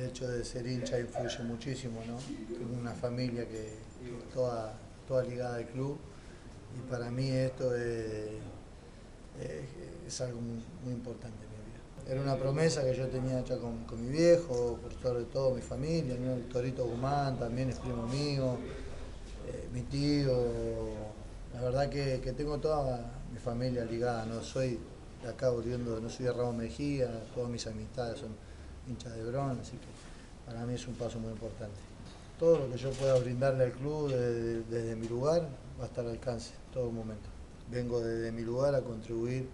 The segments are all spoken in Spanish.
hecho de ser hincha influye muchísimo, ¿no? Tengo una familia que toda ligada al club y para mí esto es algo muy importante en mi vida. Era una promesa que yo tenía hecha con mi viejo, por sobre todo mi familia, ¿no? El Torito Guzmán también es primo mío, mi tío. La verdad que tengo toda mi familia ligada, no soy de acá oriundo, no soy de Ramos Mejía, todas mis amistades son hinchas de Bron, así que para mí es un paso muy importante. Todo lo que yo pueda brindarle al club desde mi lugar va a estar al alcance en todo momento. Vengo desde mi lugar a contribuir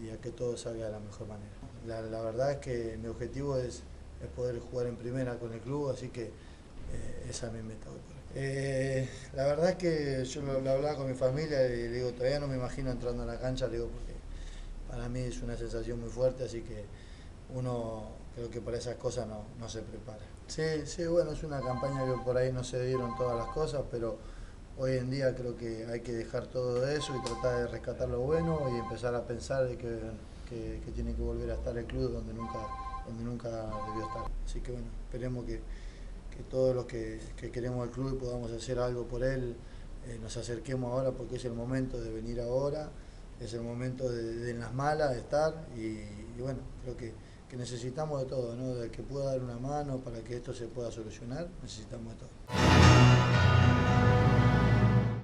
y a que todo salga de la mejor manera. La verdad es que mi objetivo es poder jugar en primera con el club, así que esa es mi meta. La verdad es que yo lo hablaba con mi familia y le digo, todavía no me imagino entrando a la cancha, le digo, porque para mí es una sensación muy fuerte, así que uno creo que para esas cosas no se prepara. Sí, bueno, es una campaña que por ahí no se dieron todas las cosas, pero hoy en día creo que hay que dejar todo eso y tratar de rescatar lo bueno y empezar a pensar de que tiene que volver a estar el club donde nunca debió estar. Así que bueno, esperemos que todos los que queremos el club y podamos hacer algo por él, nos acerquemos ahora porque es el momento de venir ahora, es el momento de en las malas de estar y bueno, creo que necesitamos de todo, ¿no? De que pueda dar una mano para que esto se pueda solucionar, necesitamos de todo.